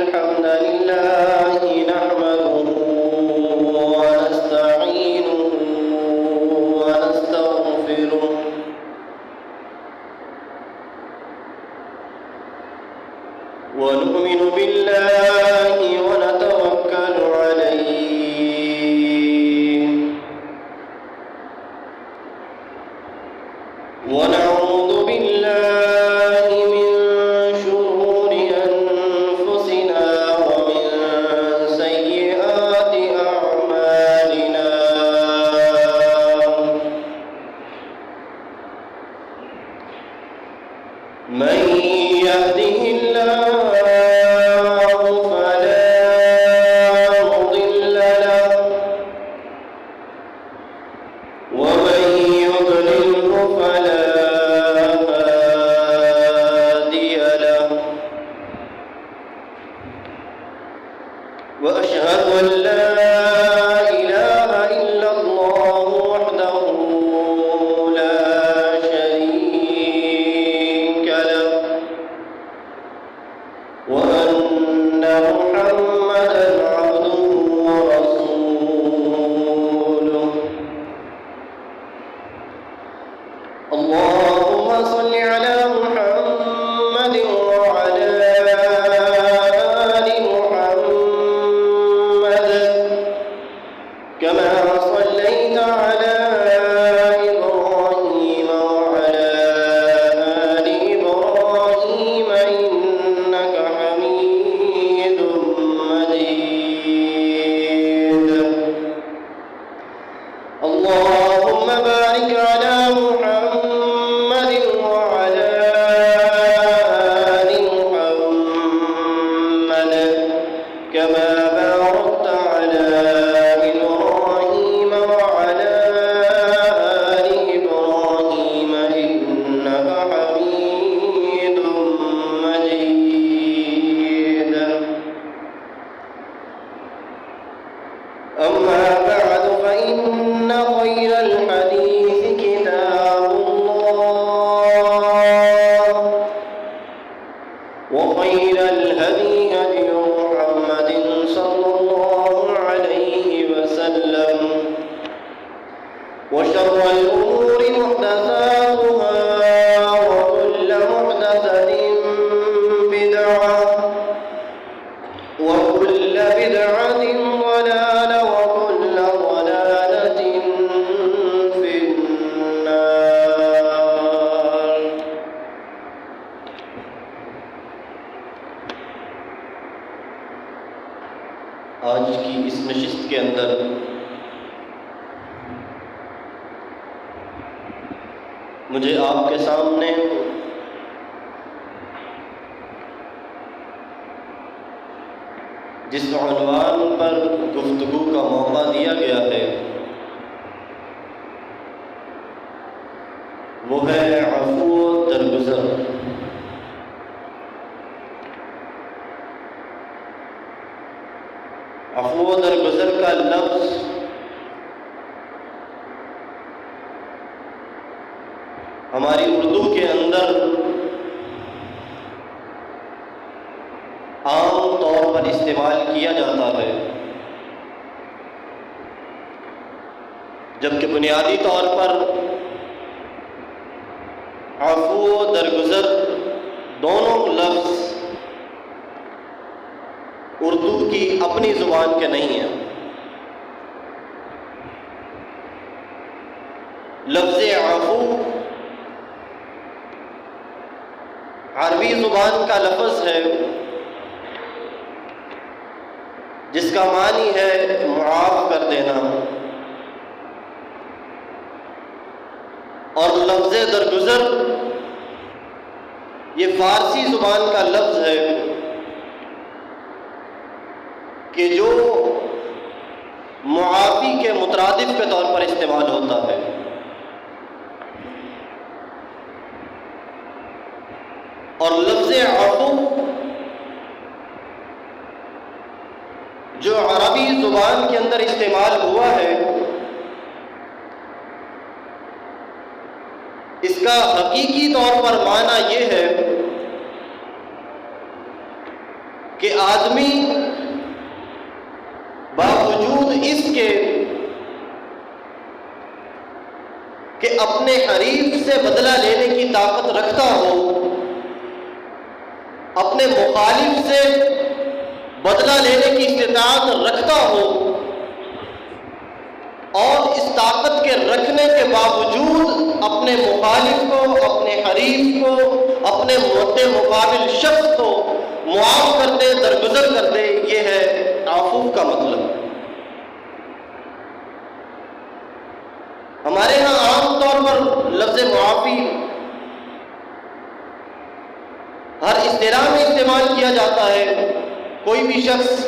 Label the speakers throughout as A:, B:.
A: الحمد لله نحمده ونستعينه ونستغفره ونؤمن بالله ونتوكل عليه ونعوذ بالله من شرور أنفسنا ومن سيئات أعمالنا من يهده الله وأشهد أن لا إله إلا الله وحده لا شريك له وأن محمدا عبده ورسوله اللهم صل على محمد وعلى كما صليت على إبراهيم وعلى آل إبراهيم إنك حميد مجيد اللهم بارك على محمد وعلى آل محمد كما باركت على أما بعد فإن خير الحديث كتاب الله وخير الهدي هدي محمد صلى الله عليه وسلم وشر الأمور محدثاتها وكل محدثة بدعة وكل بدعة ضلالة وكل ضلالة في النار آج کی اس نشست کے اندر مجھے آپ کے سامنے جس عنوان پر گفتگو کا موقع دیا گیا ہے وہ ہے عفو درگزر۔ عفو درگزر کا لفظ ہماری اردو کے اندر عام طور پر استعمال کیا جاتا ہے، جبکہ بنیادی طور پر عفو و درگزر دونوں لفظ اردو کی اپنی زبان کے نہیں ہیں۔ لفظ عفو عربی زبان کا لفظ ہے جس کا معنی ہے معاف کر دینا، اور لفظ درگزر یہ فارسی زبان کا لفظ ہے کہ جو معافی کے مترادف کے طور پر استعمال ہوتا ہے۔ اور لفظ عفو جو عربی زبان کے اندر استعمال ہوا ہے، اس کا حقیقی طور پر معنی یہ ہے کہ آدمی باوجود اس کے کہ اپنے حریف سے بدلہ لینے کی طاقت رکھتا ہو، اپنے مخالف سے بدلہ لینے کی استطاعت رکھتا ہو، اور اس طاقت کے رکھنے کے باوجود اپنے مخالف کو، اپنے حریف کو، اپنے مقابل شخص کو معاف کر دے، درگزر کر دے، یہ ہے عفو کا مطلب۔ ہمارے ہاں عام طور پر لفظ معافی ہر اصطلاح میں استعمال کیا جاتا ہے۔ کوئی بھی شخص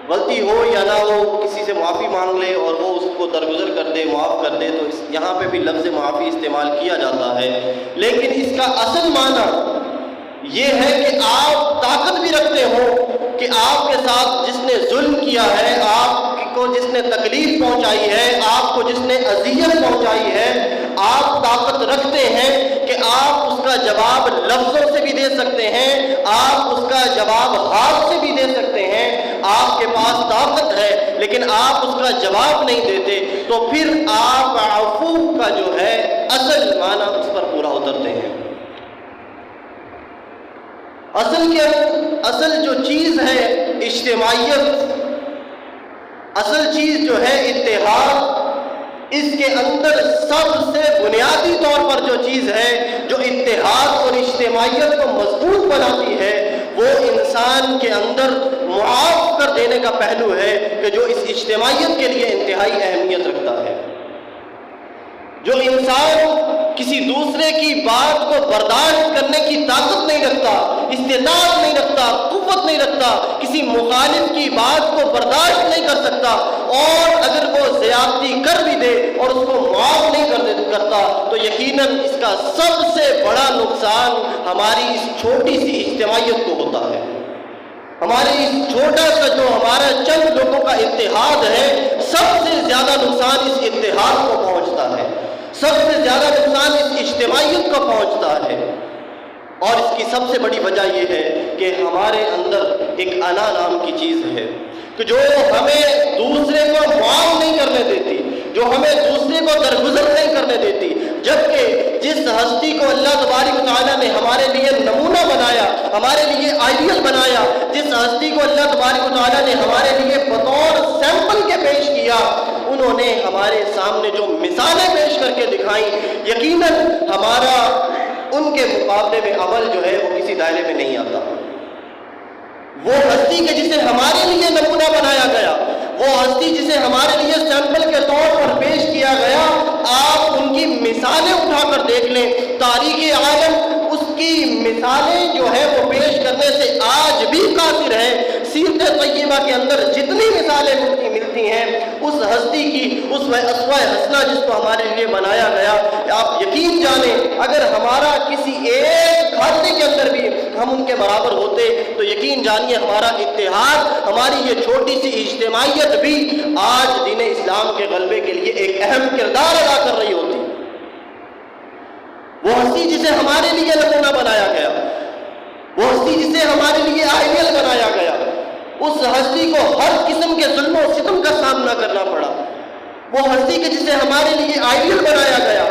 A: غلطی ہو یا نہ ہو، کسی سے معافی مانگ لے اور وہ اس کو درگزر کر دے، معاف کر دے، تو یہاں پہ بھی لفظ معافی استعمال کیا جاتا ہے۔ لیکن اس کا اصل معنی یہ ہے کہ آپ طاقت بھی رکھتے ہو کہ آپ کے ساتھ جس نے ظلم کیا ہے، آپ کو جس نے تکلیف پہنچائی ہے، آپ کو جس نے اذیت پہنچائی ہے، آپ طاقت رکھتے ہیں کہ آپ اس کا جواب لفظوں سے بھی دے سکتے ہیں، آپ اس کا جواب ہاتھ سے بھی دے سکتے ہیں، آپ کے پاس طاقت ہے لیکن آپ اس کا جواب نہیں دیتے، تو پھر آپ عفو کا جو ہے اصل معنی اس پر پورا اترتے ہیں۔ اصل جو چیز ہے اجتماعیت، اصل چیز جو ہے اتحاد، اس کے اندر سب سے بنیادی طور پر جو چیز ہے جو اتحاد اور اجتماعیت کو مضبوط بناتی ہے، وہ انسان کے اندر معاف کر دینے کا پہلو ہے کہ جو اس اجتماعیت کے لیے انتہائی اہمیت رکھتا ہے۔ جو انسان کسی دوسرے کی بات کو برداشت کرنے کی طاقت نہیں رکھتا، استطاعت نہیں رکھتا، قوت نہیں رکھتا، کسی مخالف کی بات کو برداشت نہیں کر سکتا، اور اگر وہ زیادتی کر بھی دے اور اس کو معاف نہیں کرتا، تو یقیناً اس کا سب سے بڑا نقصان ہماری اس چھوٹی سی اجتماعیت کو ہوتا ہے۔ ہمارے اس چھوٹا سا جو ہمارا چند لوگوں کا اتحاد ہے، سب سے زیادہ نقصان اس اتحاد کو پہنچتا ہے، سب سے زیادہ نقصان اس اجتماعیت کو پہنچتا ہے۔ اور اس کی سب سے بڑی وجہ یہ ہے کہ ہمارے اندر ایک انا نام کی چیز ہے کہ جو ہمیں دوسرے کو معاف نہیں کرنے دیتی، جو ہمیں دوسرے کو درگزر نہیں کرنے دیتی، جبکہ جس ہستی کو اللہ تبارک و تعالیٰ نے ہمارے لیے نمونہ بنایا، ہمارے لیے آئیڈیل بنایا، جس ہستی کو اللہ تبارک و تعالیٰ نے ہمارے لیے بطور سیمپل کے پیش کیا، انہوں نے ہمارے سامنے جو مثالیں پیش کر کے دکھائیں، یقیناً ہمارا ان کے مقابلے میں عمل جو ہے وہ کسی دائرے میں نہیں آتا۔ وہ ہستی کے جسے ہمارے لیے نمونہ بنایا گیا، وہ ہستی جسے ہمارے لیے سیمپل کے طور پر پیش کیا گیا، آپ ان کی مثالیں اٹھا کر دیکھ لیں، تاریخ عالم اس کی مثالیں جو ہے وہ پیش کرنے سے آج بھی قاصر ہے۔ سیرت طیبہ کے اندر جتنی مثالیں ملتی ہیں اس ہستی کی، اس اسوہ حسنہ جس کو ہمارے لیے بنایا گیا، آپ یقین جانیں اگر ہمارا کسی ایک خاندے کے اندر بھی ہم ان کے برابر ہوتے تو یقین جانیے ہمارا اتحاد، ہماری یہ چھوٹی سی اجتماعیت بھی آج دین اسلام کے غلبے کے لیے ایک اہم کردار ادا کر رہی ہوتی۔ وہ ہستی جسے ہمارے لیے نمونہ بنایا گیا، وہ ہستی جسے ہمارے لیے آئیڈیل بنایا گیا، اس ہستی کو ہر قسم کے ظلم و ستم کا سامنا کرنا پڑا۔ وہ ہستی کے جسے ہمارے لیے آئیڈیل بنایا گیا،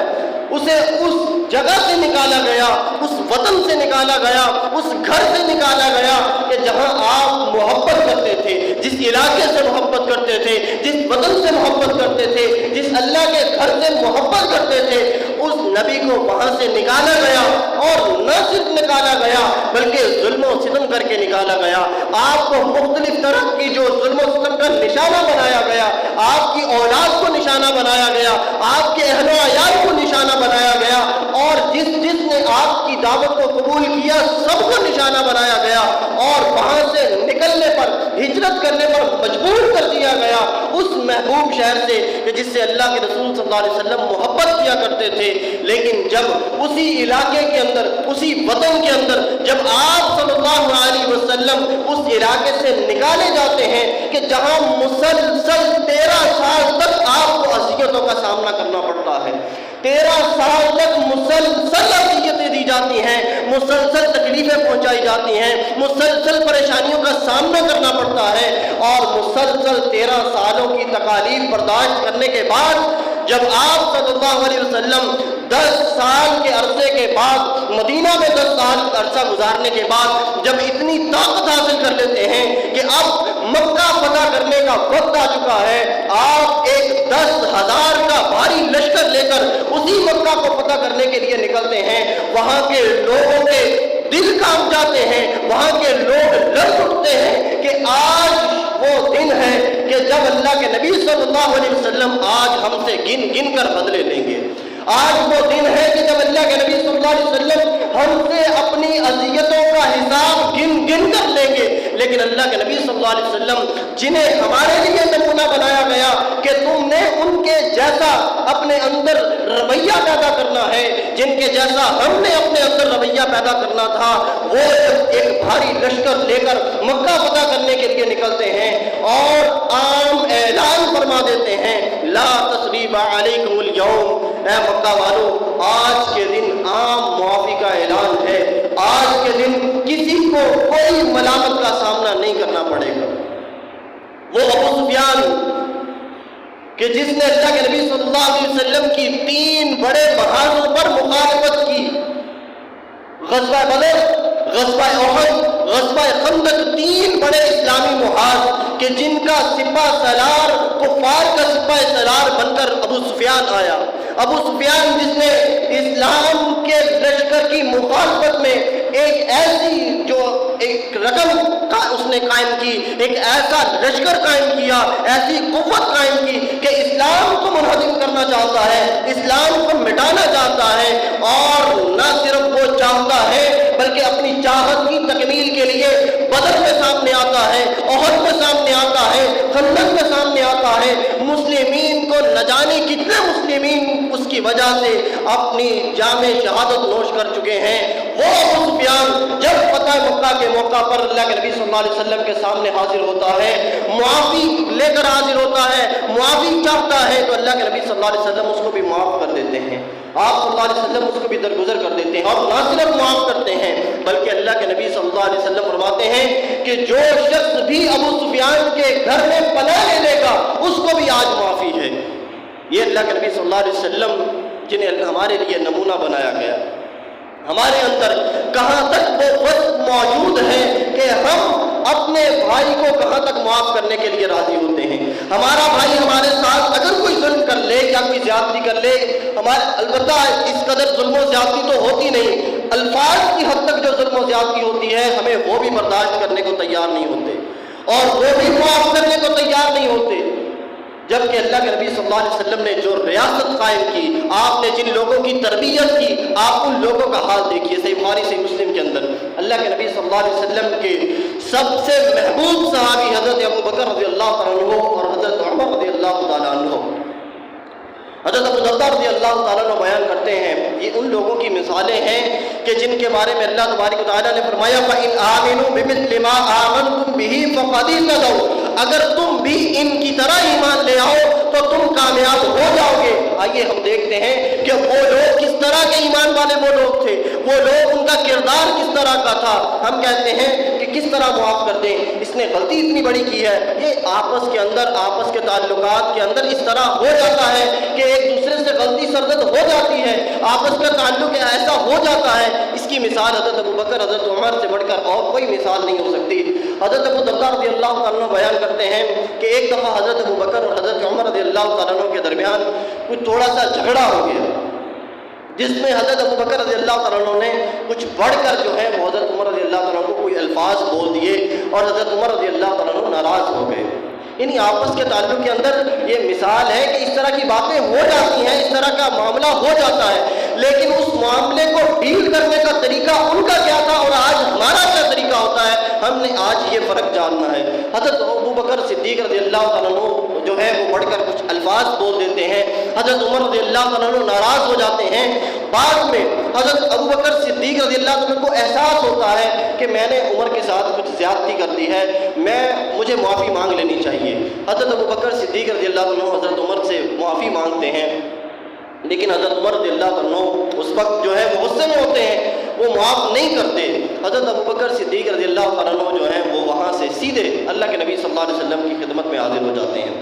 A: اسے اس جگہ سے نکالا گیا، اس وطن سے نکالا گیا، اس گھر سے نکالا گیا کہ جہاں آپ محبت کرتے تھے، جس علاقے سے محبت کرتے تھے، جس وطن سے محبت کرتے تھے، جس اللہ کے گھر سے محبت کرتے تھے، اس نبی کو وہاں سے نکالا گیا، اور نہ صرف نکالا گیا بلکہ ظلم و ستم کر کے نکالا گیا۔ آپ کو مختلف طرح کی جو ظلم و ستم کا نشانہ بنایا گیا، آپ کی اولاد کو نشانہ بنایا گیا، آپ کے اہل و عیال کو نشانہ بنایا گیا، اور جس نے آپ کی دعوت کو قبول کیا سب کو نشانہ بنایا گیا، اور وہاں سے نکلنے پر، ہجرت کرنے پر مجبور کر دیا گیا اس محبوب شہر سے کہ جس سے اللہ کے رسول صلی اللہ علیہ وسلم محبت کیا کرتے تھے۔ لیکن جب اسی علاقے کے اندر، اسی وطن کے اندر جب آپ صلی اللہ علیہ وسلم اس علاقے سے نکالے جاتے ہیں کہ جہاں مسلسل 13 سال تک آپ کو اذیتوں کا سامنا کرنا پڑتا ہے، 13 سال تک مسلسل اذیتیں دی جاتی ہیں، مسلسل تکلیفیں پہنچائی جاتی ہیں، مسلسل پریشانیوں کا سامنا کرنا پڑتا ہے، اور مسلسل 13 سالوں کی تکالیف برداشت کرنے کے بعد جب آپ صلی اللہ علیہ وسلم 10 سال کے عرصے کے بعد مدینہ میں 10 سال عرصہ گزارنے کے بعد جب اتنی طاقت حاصل کر لیتے ہیں کہ اب مکہ فتح کرنے کا وقت آ چکا ہے، آپ ایک 10,000 کا بھاری لشکر لے کر اسی مکہ کو فتح کرنے کے لیے نکلتے ہیں، وہاں کے لوگوں کے دل کانپ جاتے ہیں، وہاں کے لوگ لرز اٹھتے ہیں کہ آج وہ دن ہے کہ جب اللہ کے نبی صلی اللہ علیہ وسلم آج ہم سے گن گن کر بدلے لیں گے، آج وہ دن ہے کہ جب اللہ کے نبی صلی اللہ علیہ وسلم ہم سے اپنی اذیتوں کا حساب گن گن کر لیں گے۔ لیکن اللہ کے نبی صلی اللہ علیہ وسلم جنہیں ہمارے لیے نمونہ بنایا گیا کہ تم نے ان کے جیسا اپنے اندر رویہ پیدا کرنا ہے، جن کے جیسا ہم نے اپنے اندر رویہ پیدا کرنا تھا، وہ جب ایک بھاری لشکر لے کر مکہ فتح کرنے کے لیے نکلتے ہیں اور عام اعلان فرما دیتے ہیں لا تثریب علیکم اليوم، اے مکہ والو آج کے دن عام معافی کا اعلان ہے، آج کے دن کسی کو کوئی ملامت کا سامنا نہیں کرنا پڑے گا۔ وہ ابو سفیان کہ جس نے اللہ کے نبی صلی اللہ علیہ وسلم کی 3 بڑے محاذوں پر مخالفت کی، غزوہ بدر، غزوہ احد، غزوہ خندق، 3 بڑے اسلامی محاذ کہ جن کا سپہ سالار کفار کا سپہ سالار بن کر ابو سفیان آیا۔ ابو سفیان جس نے اسلام کے لشکر کی مخالفت میں ایک ایسی جو ایک رقم اس نے قائم کی، ایک ایسا لشکر قائم کیا، ایسی قوت قائم کی کہ اسلام کو منہدم کرنا چاہتا ہے، اسلام کو مٹانا چاہتا ہے، اور نہ صرف وہ چاہتا ہے بلکہ اپنی چاہت کی تکمیل کے لیے بدر میں سامنے آتا ہے، احد میں سامنے آتا ہے، خندق میں سامنے آتا ہے۔ مسلمین کو نہ جانے کتنے مسلمین اس کی وجہ سے اپنی جام شہادت نوش کر چکے ہیں۔ وہ ابو سفیان جب فتح مکہ کے موقع پر اللہ کے نبی صلی اللہ علیہ وسلم کے سامنے حاضر ہوتا ہے، معافی لے کر حاضر ہوتا ہے، معافی چاہتا ہے، تو اللہ کے نبی صلی اللہ علیہ وسلم اس کو بھی معاف کر دیتے ہیں، آپ صلی اللہ علیہ وسلم اس کو بھی درگزر کر دیتے ہیں، اور نہ صرف معاف کرتے ہیں بلکہ اللہ کے نبی صلی اللہ علیہ وسلم فرماتے ہیں کہ جو شخص بھی ابو سفیان کے گھر میں پناہ لے لے گا اس کو بھی آج معافی ہے۔ یہ اللہ کے نبی صلی اللہ علیہ وسلم جنہیں ہمارے لیے نمونہ بنایا گیا، ہمارے اندر کہاں تک وہ وقت موجود ہے کہ ہم اپنے بھائی کو کہاں تک معاف کرنے کے لیے راضی ہوتے ہیں۔ ہمارا بھائی ہمارے ساتھ اگر کوئی ظلم کر لے یا کوئی زیادتی کر لے، البتہ اس قدر ظلم و زیادتی تو ہوتی نہیں، الفاظ کی حد تک جو ظلم و زیادتی ہوتی ہے ہمیں وہ بھی برداشت کرنے کو تیار نہیں ہوتے، اور وہ بھی معاف کرنے کو تیار نہیں ہوتے۔ جبکہ اللہ کے نبی صلی اللہ علیہ وسلم نے جو ریاست قائم کی، آپ نے جن لوگوں کی تربیت کی، آپ ان لوگوں کا حال دیکھیے۔ صحیح بخاری صحیح مسلم کے اندر اللہ کے نبی صلی اللہ علیہ وسلم کے سب سے محبوب صحابی حضرت ابو بکر رضی اللہ تعالیٰ عنہ اور حضرت عمر رضی اللہ تعالیٰ عنہ، حضرت ابو درداء رضی اللہ تعالیٰ عنہ بیان کرتے ہیں، یہ ان لوگوں کی مثالیں ہیں کہ جن کے بارے میں اللہ تبارک و تعالیٰ نے فرمایا فَإِنْ آمِنُوا بِمِثْلِ مَا آمَنْتُمْ بِهِ فَقَدِ اهْتَدَوْا، اگر تم بھی ان کی طرح ایمان لے آؤ تو تم کامیاب ہو جاؤ گے۔ آئیے ہم دیکھتے ہیں کہ وہ لوگ کس طرح کے ایمان والے وہ لوگ تھے، وہ لوگ ان کا کردار کس طرح کا تھا۔ ہم کہتے ہیں کہ کس طرح معاف کر دیں، اس نے غلطی اتنی بڑی کی ہے، یہ آپس کے اندر، آپس کے تعلقات کے اندر اس طرح ہو جاتا ہے کہ ایک دوسرے سے غلطی سرزد ہو جاتی ہے، آپس کا تعلق ایسا ہو جاتا ہے۔ اس کی مثال حضرت ابو بکر حضرت عمر سے بڑھ کر اور کوئی مثال نہیں ہو سکتی۔ حضرت ابو درداء رضی اللہ تعالیٰ بیان کرتے ہیں کہ ایک دفعہ حضرت ابو بکر اور حضرت عمر رضی اللہ تعالیٰ کے درمیان کچھ تھوڑا سا جھگڑا ہو گیا، جس میں حضرت ابو بکر رضی اللہ تعالیٰ نے کچھ بڑھ کر جو ہے وہ حضرت عمر رضی اللہ تعالیٰ کو کوئی الفاظ بول دیے، اور حضرت عمر رضی اللہ تعالیٰ ناراض ہو گئے۔ یعنی آپس کے تعلق کے اندر یہ مثال ہے کہ اس طرح کی باتیں ہو جاتی ہیں، اس طرح کا معاملہ ہو جاتا ہے، لیکن اس معاملے کو ڈیل کرنے کا طریقہ ان کا کیا تھا اور آج ہمارا کیا طریقہ ہوتا ہے، ہم نے آج یہ فرق جاننا ہے۔ حضرت ابو بکر صدیق رضی اللہ تعالیٰ جو ہے وہ بڑھ کر کچھ الفاظ بول دیتے ہیں، حضرت عمر رضی اللہ تعالیٰ ناراض ہو جاتے ہیں۔ بعد میں حضرت ابو بکر صدیق رضی اللہ تعالیٰ کو احساس ہوتا ہے کہ میں نے عمر کے ساتھ کچھ زیادتی کر دی ہے، مجھے معافی مانگ لینی چاہیے۔ حضرت ابو بکر صدیق رضی اللہ عنہ حضرت عمر سے معافی مانگتے ہیں، لیکن حضرت عمر رضی اللہ عنہ اس وقت جو ہے وہ غصے میں ہوتے ہیں، وہ معاف نہیں کرتے۔ حضرت ابوبکر صدیق رضی اللہ عنہ جو ہیں وہ وہاں سے سیدھے اللہ کے نبی صلی اللہ علیہ وسلم کی خدمت میں حاضر ہو جاتے ہیں۔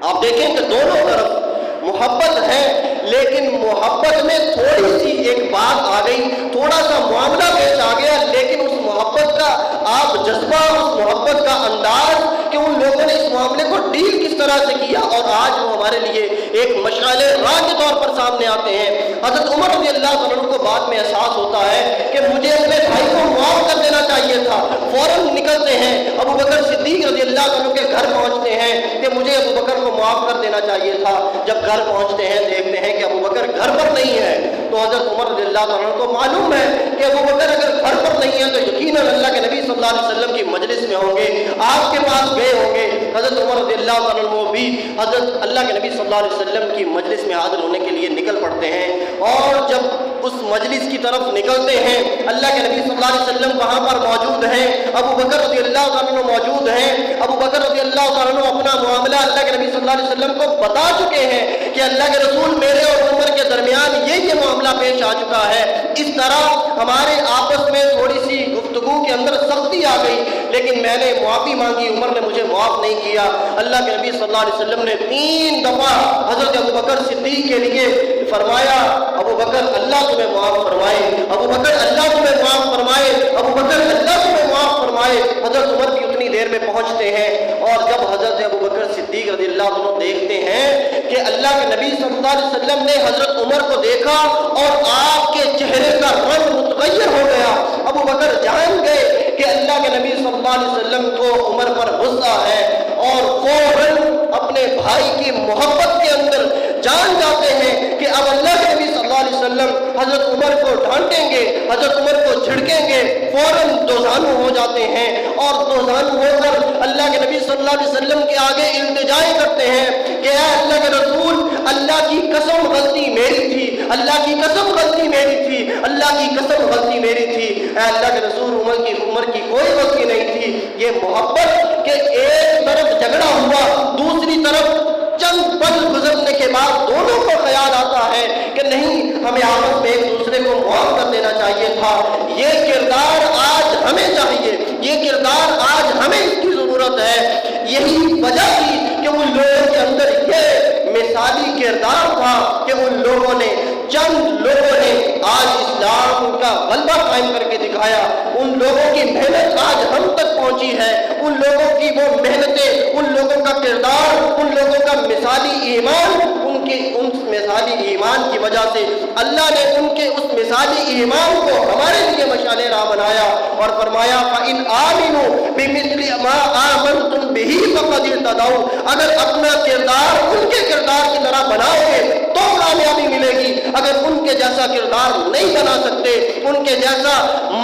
A: آپ دیکھیں کہ دونوں طرف محبت ہے، لیکن محبت میں تھوڑی سی ایک بات آ گئی، تھوڑا سا معاملہ پیش آ گیا، لیکن اس محبت کا آپ جذبہ، اس محبت کا انداز کہ ان لوگوں نے اس معاملے کو ڈیل کس طرح سے کیا، اور آج وہ ہمارے لیے ایک مشعل راہ کے طور پر سامنے آتے ہیں۔ حضرت عمر رضی اللہ عنہ کو بعد میں احساس ہوتا ہے کہ مجھے اپنے بھائی کو معاف کر دینا چاہیے تھا، فوراً نکلتے ہیں، ابوبکر صدیق رضی اللہ عنہ کے گھر پہنچتے ہیں کہ مجھے ابوبکر کو معاف کر دینا چاہیے تھا۔ جب گھر پہنچتے ہیں دیکھتے ہیں کہ ابوبکر گھر پر نہیں ہے، تو حضرت عمر رضی اللہ عنہ کو معلوم ہے کہ ابوبکر اگر گھر پر نہیں ہے تو یقیناً اللہ کے نبی صلی اللہ علیہ وسلم کی مجلس میں ہوں گے، آپ کے پاس گئے ہوں گے۔ حضرت عمر رضی اللہ عنہ بھی حضرت اللہ کے نبی صلی اللہ علیہ وسلم کی مجلس میں حاضر ہونے کے لیے نکل پڑتے ہیں، اور جب اس مجلس کی طرف نکلتے ہیں اللہ کے نبی صلی اللہ علیہ وسلم وہاں پر موجود ہیں، ابوبکر رضی اللہ عنہ موجود ہیں۔ ابوبکر رضی اللہ عنہ اپنا معاملہ اللہ کے نبی صلی اللہ علیہ وسلم کو بتا چکے ہیں کہ اللہ کے رسول میرے اور عمر کے درمیان یہ معاملہ پیش آ چکا ہے، اس طرح ہمارے آپس میں تھوڑی سی گفتگو کے اندر سختی آ گئی، لیکن میں نے معافی مانگی، عمر نے مجھے معاف نہیں کیا۔ اللہ کے نبی صلی اللہ علیہ وسلم نے 3 دفعہ حضرت ابوبکر صدیق کے لیے فرمایا ابوبکر اللہ تمہیں معاف فرمائے، ابوبکر اللہ تمہیں معاف فرمائے، ابوبکر اللہ تمہیں معاف فرمائے۔ حضرت عمر بھی اتنی دیر میں پہنچتے ہیں، اور جب حضرت ابوبکر صدیق رضی اللہ عنہ دیکھتے ہیں کہ اللہ کے نبی صلی اللہ علیہ وسلم نے حضرت عمر کو دیکھا اور آپ کے چہرے کا رنگ متغیر ہو گیا، ابوبکر جان گئے کہ اللہ کے نبی صلی اللہ علیہ وسلم کو عمر پر غصہ ہے، اور فوراً اپنے بھائی کی محبت کے اندر جان جاتے ہیں کہ اب اللہ کے نبی صلی اللہ علیہ وسلم حضرت عمر کو ڈانٹیں گے، حضرت عمر کو جھڑکیں گے، فوراً دوزانو ہو جاتے ہیں، اور دوزانو ہو کر اللہ کے نبی صلی اللہ علیہ وسلم کے آگے التجائے کرتے ہیں کہ اے اللہ کے رسول، اللہ کی قسم غلطی میری تھی، اللہ کی قسم غلطی میری تھی، اللہ کی قسم غلطی میری تھی، اے اللہ کے رسول عمر کی کوئی غلطی نہیں تھی۔ یہ محبت کہ ایک طرف جھگڑا ہوا، دوسری طرف چند پل گزرنے کے بعد دونوں کو خیال آتا ہے کہ نہیں، ہمیں آپس میں ایک دوسرے کو معاف کر دینا چاہیے تھا۔ یہ کردار آج ہمیں چاہیے، یہ کردار آج ہمیں اس کی ضرورت ہے۔ یہی وجہ تھی کہ ان لوگوں کے اندر یہ مثالی کردار تھا کہ ان لوگوں نے، چند لوگوں نے آج اسلام کا غلبہ قائم کر کے دکھایا۔ ان لوگوں کی محنت آج ہم تک پہنچی ہے، ان لوگوں کی وہ محنتیں، ان لوگوں کا کردار، ان لوگوں کا مثالی ایمان، ان مثالی ایمان کی وجہ سے اللہ نے ان کے اس مثالی ایمان کو ہمارے لیے مشعل راہ بنایا اور فرمایا فَإِنْ آمِنُوا بِمِثْلِ مَا آمَنْتُمْ بِهِ فَقَدِ اهْتَدَوْا۔ اگر اپنا کردار ان کے کردار کی طرح بناؤ گے تو کامیابی ملے گی، اگر ان کے جیسا کردار نہیں بنا سکتے، ان کے جیسا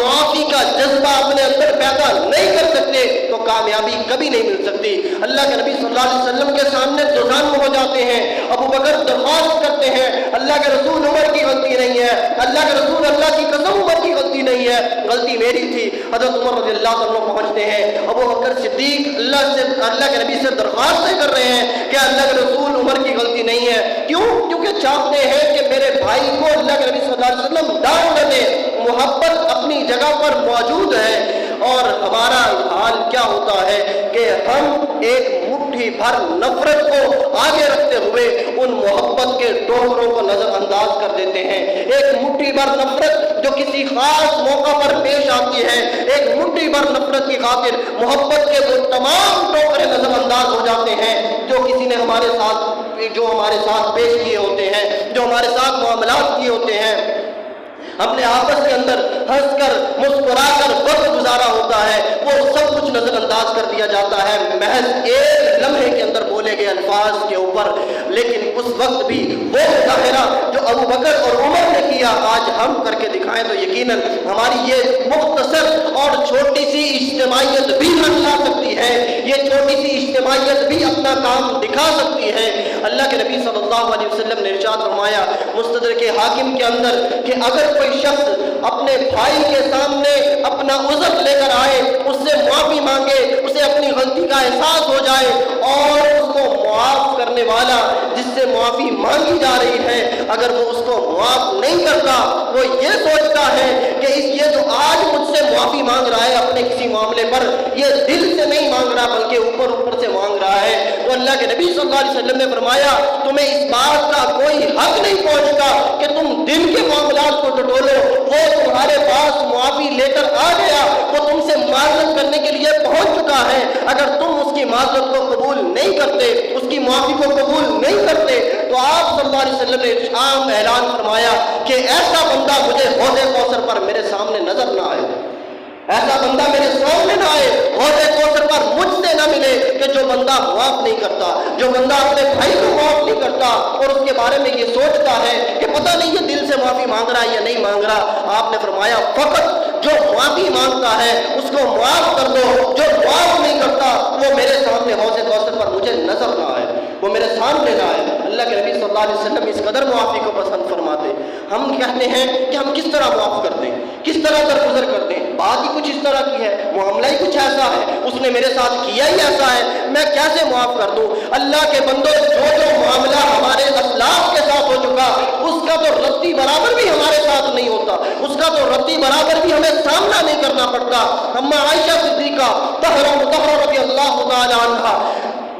A: معافی کا جذبہ اپنے اندر پیدا نہیں کر سکتے تو کامیابی کبھی نہیں مل سکتی۔ اللہ کے نبی صلی اللہ علیہ وسلم کے سامنے دوزانو ہو جاتے ہیں، ابوبکر درخواست کرتے ہیں اللہ کے رسول عمر کی غلطی نہیں ہے، اللہ کے رسول اللہ کی قسم عمر کی غلطی نہیں ہے، غلطی میری تھی۔ حضرت عمر رضی اللہ عنہ پہنچتے ہیں، ابوبکر صدیق اللہ کے نبی سے درخواست کر رہے ہیں کہ اللہ کے رسول عمر کی غلطی نہیں ہے۔ کیوں؟ کیونکہ چاہتے ہیں کہ میرے بھائی کو اللہ کے نبی صلی اللہ علیہ وسلم ڈانٹ نہ دے۔ محبت اپنی جگہ پر موجود ہے، اور ہمارا حال کیا ہوتا ہے کہ ہم ایک مٹھی بھر نفرت کو آگے رکھتے ہوئے ان محبت کے ٹوکروں کو نظر انداز کر دیتے ہیں۔ ایک مٹھی بھر نفرت جو کسی خاص موقع پر پیش آتی ہے، ایک مٹھی بھر نفرت کی خاطر محبت کے وہ تمام ٹوکرے نظر انداز ہو جاتے ہیں جو کسی نے ہمارے ساتھ پیش کیے ہوتے ہیں، جو ہمارے ساتھ معاملات کیے ہوتے ہیں۔ ہم نے آپس کے اندر ہنس کر مسکرا کر وقت گزارا ہوتا ہے، وہ سب کچھ نظر انداز کر دیا جاتا ہے محض ایک لمحے کے اندر بولے گئے الفاظ کے اوپر۔ لیکن اس وقت بھی وہ مظاہرہ جو ابوبکر اور عمر نے کیا آج ہم کر کے دکھائیں تو یقیناً ہماری یہ مختصر اور چھوٹی سی اجتماعیت بھی رنگ لا سکتی ہے، یہ چھوٹی سی اجتماعیت بھی اپنا کام دکھا سکتی ہے۔ اللہ کے نبی صلی اللہ علیہ وسلم نے ارشاد فرمایا مستدرک حاکم کے اندر کہ اگر کوئی شخص اپنے بھائی کے سامنے اپنا عذر لے کر آئے، اس سے معافی مانگے، اسے اپنی غلطی کا احساس ہو جائے اور اس کو معاف کرنے والا جس سے معافی مانگی جا رہی ہے اگر وہ اس کو معاف نہیں کرتا، وہ یہ سوچتا ہے کہ یہ جو آج مجھ سے معافی مانگ رہا ہے اپنے کسی معاملے پر، یہ دل سے نہیں مانگ رہا بلکہ اوپر سے مانگ رہا ہے، تو اللہ کے نبی صلی اللہ علیہ وسلم نے فرمایا تمہیں اس بات کا کوئی حق نہیں پہنچتا کہ تم دل کے معاملات کو ٹٹولو، وہ تمہارے پاس معافی لے کر آ گیا، وہ تم سے معذرت کرنے کے لیے پہنچ چکا ہے، اگر تم اس کی معذرت کو قبول نہیں کرتے، اس کی معافی کو قبول نہیں کرتے، تو آپ صلی اللہ علیہ وسلم نے عام اعلان فرمایا کہ ایسا بندہ مجھے حوض کوثر پر میرے سامنے نظر نہ آئے، ایسا بندہ میرے سامنے نہ آئے، حوض کوثر پر مجھ سے نہ ملے، کہ جو بندہ معاف نہیں کرتا، جو بندہ اپنے بھائی کو معاف نہیں کرتا اور اس کے بارے میں یہ سوچتا ہے کہ پتہ نہیں یہ دل سے معافی مانگ رہا ہے یا نہیں مانگ رہا، آپ نے فرمایا فقط جو معافی مانگتا ہے اس کو معاف کر دو، جو معاف نہیں کرتا وہ میرے سامنے حوض کوثر پر مجھے نظر نہ آئے، وہ میرے سامنے نہ آئے۔ اللہ کے نبی صلی اللہ علیہ وسلم اس قدر معافی کو پسند فرماتے، ہم کہتے ہیں کہ ہم کس طرح معاف کر دیں، کس طرح درگزر کر دیں، بات ہی کچھ اس طرح کی ہے، معاملہ ہی کچھ ایسا ہے، اس نے میرے ساتھ کیا ہی ایسا ہے، میں کیسے معاف کر دوں؟ اللہ کے بندوں، جو معاملہ ہمارے اسلاف کے ساتھ ہو چکا اس کا تو رتی برابر بھی ہمارے ساتھ نہیں ہوتا، اس کا تو رتی برابر بھی ہمیں سامنا نہیں کرنا پڑتا۔ اما عائشہ صدیقہ طاہرہ مطہرہ رضی اللہ تعالی عنہا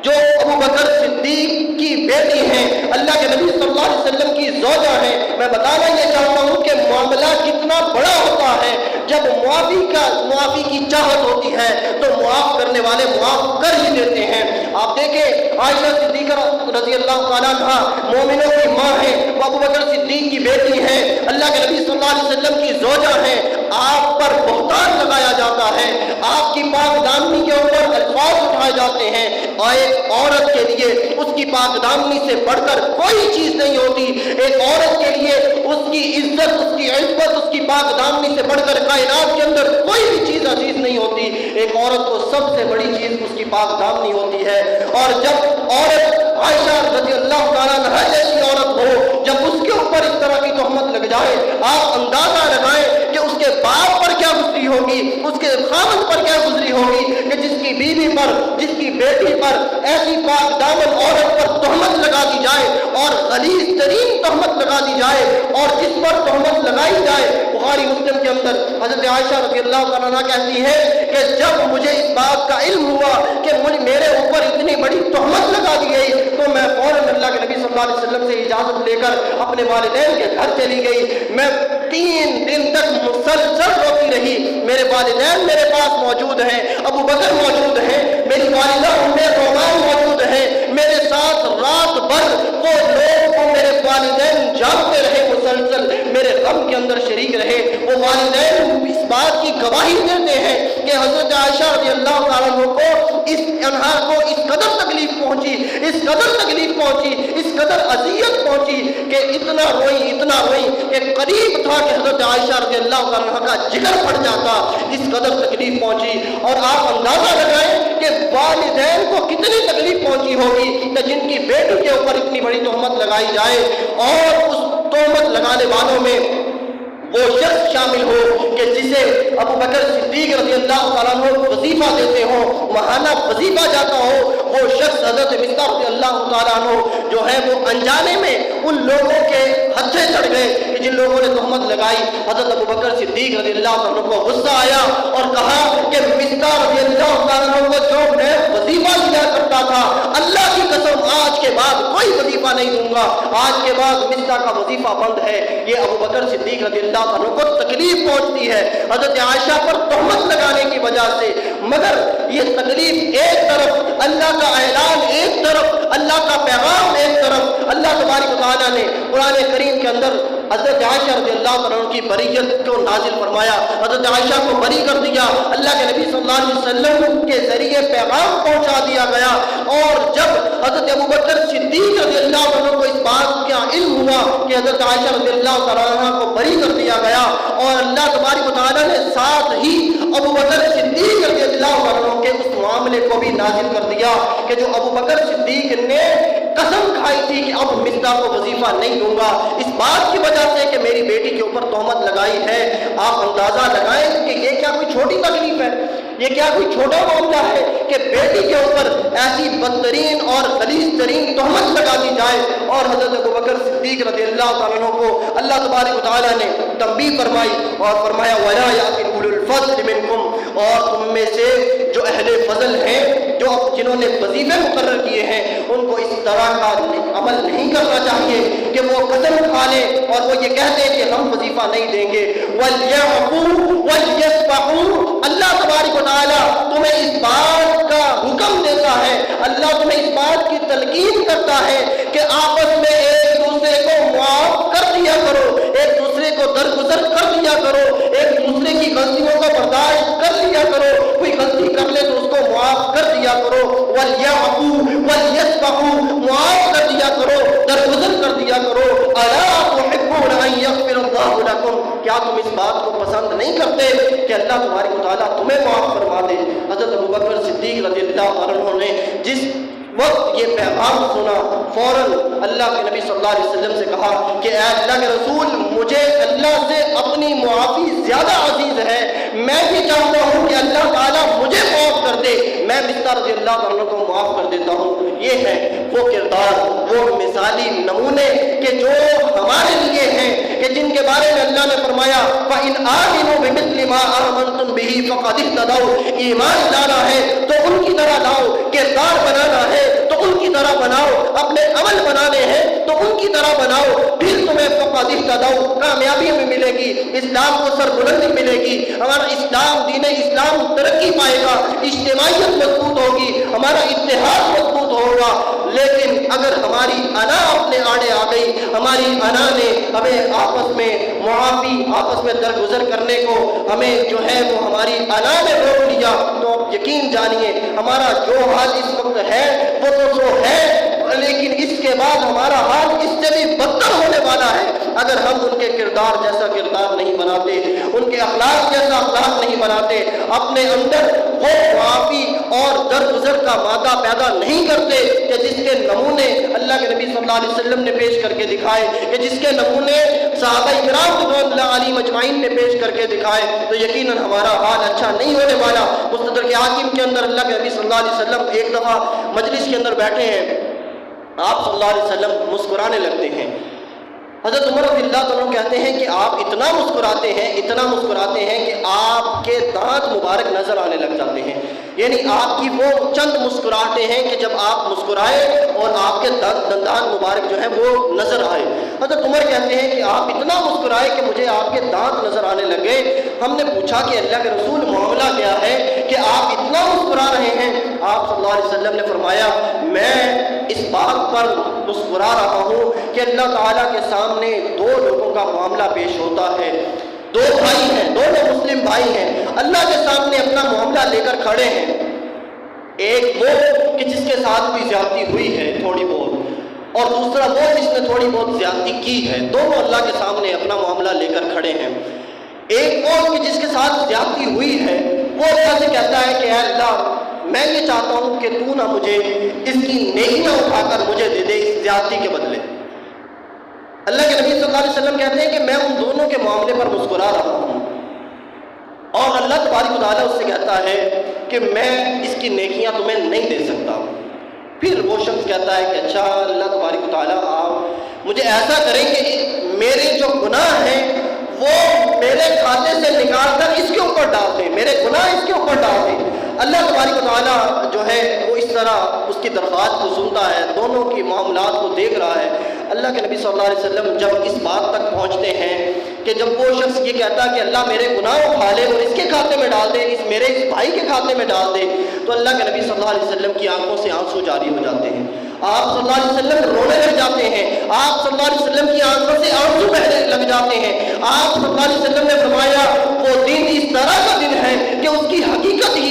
A: جو ابو بکر صدیق کی بیٹی ہیں، اللہ کے نبی صلی اللہ علیہ وسلم کی زوجہ ہیں، میں بتانا یہ چاہتا ہوں کہ معاملہ کتنا بڑا ہوتا ہے جب معافی کی چاہت ہوتی ہے تو معاف کرنے والے معاف کر ہی دیتے ہیں۔ آپ دیکھیں عائشہ صدیقہ رضی اللہ تعالیٰ عنہا مومنوں کی ماں ہیں، وہ ابو بکر صدیق کی بیٹی ہیں، اللہ کے نبی صلی اللہ علیہ وسلم کی زوجہ ہیں، آپ پر بہتان لگایا جاتا ہے، آپ کی پاک دامنی کے اوپر الفاظ اٹھائے جاتے ہیں، اور ایک عورت کے لیے اس کی پاک دامنی سے بڑھ کر کوئی چیز نہیں ہوتی، ایک عورت کے لیے اس کی عزت، اس کی عزت، اس کی پاک دامنی سے بڑھ کر کائنات کے اندر کوئی بھی چیز عزیز نہیں ہوتی، ایک عورت کو سب سے بڑی چیز اس کی پاک دامنی ہوتی ہے، اور جب عورت عائشہ رضی اللہ تعالیٰ عنہا جیسی عورت ہو، جب اس کے اوپر اس طرح کی تہمت لگ جائے، آپ اندازہ لگائیں کہ اس کے باپ پر کیا گزری ہوگی، اس کے خاوند پر کیا گزری ہوگی، کہ جس کی بیوی پر، جس کی بیٹی پر ایسی پاک دامن عورت پر تہمت لگا دی جائے اور غلیظ ترین تہمت لگا دی جائے، اور جس پر تہمت لگائی جائے، بخاری مسلم کے اندر حضرت عائشہ رضی اللہ تعالیٰ عنہا کہتی ہے کہ جب مجھے اس بات کا علم ہوا کہ میرے اوپر اتنی بڑی تہمت لگا دی گئی تو میں فوراً اللہ کے نبی صلی اللہ علیہ وسلم سے اجازت لے کر اپنے والدین کے گھر چلی گئی، میں 3 دن تک مسلسل روتی رہی، میرے والدین میرے پاس موجود ہیں، ابو بکر موجود ہیں، میری والدہ ام رومان موجود ہیں، میرے ساتھ رات بھر وہ لوگ، وہ میرے والدین جاگتے رہے، مسلسل میرے غم کے اندر شریک رہے، وہ والدین اس بات کی گواہی دیتے ہیں کہ حضرت عائشہ رضی اللہ تعالیٰ عنہ کو اس قدر تکلیف پہنچی، اس قدر تکلیف پہنچی، اس قدر اذیت پہنچی کہ اتنا روئی کہ قریب تھا کہ حضرت عائشہ رضی اللہ تعالیٰ عنہ کا جگر پھٹ جاتا، اس قدر تکلیف پہنچی۔ اور آپ اندازہ لگائیں کہ والدین کو کتنی تکلیف پہنچی ہوگی کہ جن کی بیٹی کے اوپر اتنی بڑی تہمت لگائی جائے، اور اس تہمت لگانے والوں میں وہ شخص شامل ہو کہ جسے ابو بکر صدیق رضی اللہ تعالیٰ عنہ وظیفہ دیتے ہوں، ماہانہ وظیفہ جاتا ہو، وہ شخص حضرت مصطفیٰ رضی اللہ تعالیٰ عنہ جو ہے وہ انجانے میں ان لوگوں کے ہتھے چڑھ گئے کہ جن لوگوں نے تہمت لگائی۔ حضرت ابو بکر صدیق رضی اللہ عنہ کو غصہ آیا اور کہا کہ مصطفیٰ رضی اللہ تعالیٰ عنہ کو جو میں وظیفہ دیا کرتا تھا، اللہ کی قسم آج کے بعد کوئی وظیفہ نہیں دوں گا، آج کے بعد مصطفیٰ کا وظیفہ بند ہے۔ یہ ابو بکر صدیق رضی اللہ عنہ کو تکلیف پہنچتی ہے حضرت عائشہ پر تہمت لگانے کی وجہ سے، مگر یہ تکلیف ایک طرف، اللہ کا اعلان ایک طرف، اللہ کا پیغام ایک طرف، اللہ تبارک و تعالیٰ نے قرآن کریم کے اندر حضرت عائشہ رضی اللہ عنہ کی بریت کو نازل فرمایا، حضرت عائشہ کو بری کر دیا، اللہ کے نبی صلی اللہ علیہ وسلم کے ذریعے پیغام پہنچا دیا گیا، اور جب حضرت ابو بکر صدیق رضی اللہ عنہ کو اس بات کا علم ہوا کہ حضرت عائشہ رضی اللہ عنہ کو بری کر دیا گیا، اور اللہ تبارک و تعالیٰ نے ساتھ ہی ابو بکر صدیق رضی اللہ عنہ کے اس معاملے معاملے کو بھی نازل کر دیا کہ جو ابو بکر صدیق نے قسم کھائی تھی کہ اب مصطفیٰ کو وظیفہ نہیں دوں گا اس بات کی وجہ سے کہ میری بیٹی کے اوپر تہمت لگائی ہے، آپ اندازہ لگائیں کہ یہ کیا کوئی چھوٹی تکلیف ہے، یہ کیا کوئی چھوٹا معاملہ ہے کہ بیٹی کے اوپر ایسی بدترین اور غلیظ ترین تہمت لگا دی جائے۔ اور حضرت ابو بکر صدیق رضی اللہ تعالیٰ عنہ کو اللہ تبارک و تعالیٰ نے تنبیہ فرمائی اور فرمایا وَلَا يَأْتِ أُولُو الْفَضْلِ مِنْكُمْ، اور تم میں سے جو اہل فضل ہیں، جو جنہوں نے وظیفے مقرر کیے ہیں، ان کو اس طرح کا عمل نہیں کرنا چاہیے کہ وہ قسم کھا لیں اور وہ یہ کہہ دیں کہ ہم وظیفہ نہیں دیں گے۔ وَلْيَعْفُوا وَلْيَصْفَحُوا، اللہ تبارک و تعالیٰ تمہیں اس بات کا حکم دیتا ہے، اللہ تمہیں اس بات کی تلقین کرتا ہے کہ آپس میں ایک دوسرے کو معاف کر دیا کرو، ایک دوسرے کو درگزر کر دیا کرو، ایک دوسرے کی غلطیوں کا برداشت کر لیا کرو، کوئی غلطی کر لے تو اس کو معاف کر دیا کرو۔ وَلْيَعْفُوا وَلْيَصْفَحُوا، معاف کر دیا کرو، درگزر کر دیا کرو۔ أَلَا تُحِبُّونَ أَن يَغْفِرَ اللَّهُ لَكُمْ، کیا تم اس بات کو پسند نہیں کرتے کہ اللہ تبارک و تعالیٰ تمہیں معاف فرما دے؟ حضرت ابو بکر صدیق رضی اللہ عنہ نے جس وقت یہ پیغام سنا فوراً اللہ کے نبی صلی اللہ علیہ وسلم سے کہا کہ اے اللہ کے رسول، مجھے اللہ سے اپنی معافی زیادہ عزیز ہے، میں یہ چاہتا ہوں کہ اللہ تعالیٰ مجھے معاف کر دے، میں مصطفیٰ رضی اللہ عنہ کو معاف کر دیتا ہوں۔ یہ ہے وہ کردار، وہ مثالی نمونے کہ جو ہمارے لیے ہیں، کہ جن کے بارے میں اللہ نے فرمایا فَإِنْ آمِنُوا بِمِثْلِ مَا آمَنْتُمْ بِهِ فَقَدِ اهْتَدَوْا، ایمان لانا ہے تو ان کی طرح لاؤ، کردار بنانا ہے تو ان کی طرح بناؤ، اپنے عمل بنانے ہیں تو ان کی طرح بناؤ، پھر تمہیں فقد اہتدوا، کامیابی ہمیں ملے گی، اسلام کو سربلندی ملے گی، ہمارا اسلام دین اسلام ترقی پائے گا، اجتماعیت مضبوط ہوگی، ہمارا اتحاد مضبوط ہوگا۔ لیکن اگر ہماری انا اپنے آڑے آ گئی، ہماری انا نے ہمیں آپس میں معافی، آپس میں درگزر کرنے کو ہمیں جو ہے وہ ہماری انا نے روک لیا، تو آپ یقین جانیے ہمارا جو حال اس وقت ہے وہ تو ہے، لیکن اس کے بعد ہمارا حال اس سے بھی بدتر ہونے والا ہے اگر ہم ان کے کردار جیسا کردار نہیں بناتے، ان کے اخلاق جیسا اخلاق نہیں بناتے، اپنے اندر وہ معافی اور درگزر کا مادہ پیدا نہیں کرتے کہ جس کے نمونے اللہ کے نبی صلی اللہ علیہ وسلم نے پیش کر کے دکھائے، کہ جس کے نمونے صحابہ کرام رضوان اللہ علیہم اجمعین نے پیش کر کے دکھائے، تو یقیناً ہمارا حال اچھا نہیں ہونے والا۔ مستدرک حاکم کے اندر اللہ کے نبی صلی اللہ علیہ وسلم ایک دفعہ مجلس کے اندر بیٹھے ہیں، آپ صلی اللہ علیہ وسلم مسکرانے لگتے ہیں۔ حضرت عمر رضی اللہ عنہ کہتے ہیں کہ آپ اتنا مسکراتے ہیں، اتنا مسکراتے ہیں کہ آپ کے دانت مبارک نظر آنے لگ جاتے ہیں، یعنی آپ کی وہ چند مسکراہٹیں ہیں کہ جب آپ مسکرائے اور آپ کے دندان مبارک جو ہیں وہ نظر آئے۔ حضرت عمر کہتے ہیں کہ آپ اتنا مسکرائے کہ مجھے آپ کے دانت نظر آنے لگے۔ ہم نے پوچھا کہ اللہ کے رسول معاملہ کیا ہے کہ آپ اتنا مسکرا رہے ہیں؟ آپ صلی اللہ علیہ وسلم نے فرمایا میں اس بات پر مسکرا رہا ہوں کہ اللہ تعالیٰ کے سامنے دو لوگوں کا معاملہ پیش ہوتا ہے، دو بھائی ہیں، دونوں مسلم بھائی ہیں، اللہ کے سامنے اپنا معاملہ لے کر کھڑے ہیں، ایک وہ کہ جس کے ساتھ بھی زیادتی ہوئی ہے تھوڑی بہت، اور دوسرا وہ جس نے تھوڑی بہت زیادتی کی ہے، دونوں اللہ کے سامنے اپنا معاملہ لے کر کھڑے ہیں۔ ایک وہ کہ جس کے ساتھ زیادتی ہوئی ہے وہ اللہ سے کہتا ہے کہ اے اللہ میں یہ چاہتا ہوں کہ تو نہ مجھے اس کی نیکیاں اٹھا کر مجھے دے دے اس زیادتی کے بدلے۔ اللہ کے نبی صلی اللہ علیہ وسلم کہتے ہیں کہ میں ان دونوں کے معاملے پر مسکرا رہا ہوں، اور اللہ تبارک و تعالیٰ اس سے کہتا ہے کہ میں اس کی نیکیاں تمہیں نہیں دے سکتا۔ پھر وہ شخص کہتا ہے کہ اچھا اللہ تبارک و تعالیٰ آپ مجھے ایسا کریں کہ میرے جو گناہ ہیں وہ میرے کھاتے سے نکال کر اس کے اوپر ڈال دیں، میرے گناہ اس کے اوپر ڈال دیں۔ اللہ تبارک و تعالیٰ جو ہے وہ اس طرح اس کی درخواست کو سنتا ہے، دونوں کی معاملات کو دیکھ رہا ہے۔ اللہ کے نبی صلی اللہ علیہ وسلم جب اس بات تک پہنچتے ہیں کہ جب وہ شخص یہ کہتا کہ اللہ میرے گناہ اٹھا لے اور اس کے کھاتے میں ڈال دے، میرے اس بھائی کے کھاتے میں ڈال دے، تو اللہ کے نبی صلی اللہ علیہ وسلم کی آنکھوں سے آنسو جاری ہو جاتے ہیں، آپ صلی اللہ علیہ وسلم رونے لگ جاتے ہیں، آپ صلی اللہ علیہ وسلم کی آنکھوں سے آنسو بہنے لگ جاتے ہیں۔ آپ صلی اللہ علیہ وسلم نے فرمایا وہ دن اس طرح کا دن ہے کہ اس کی حقیقت ہی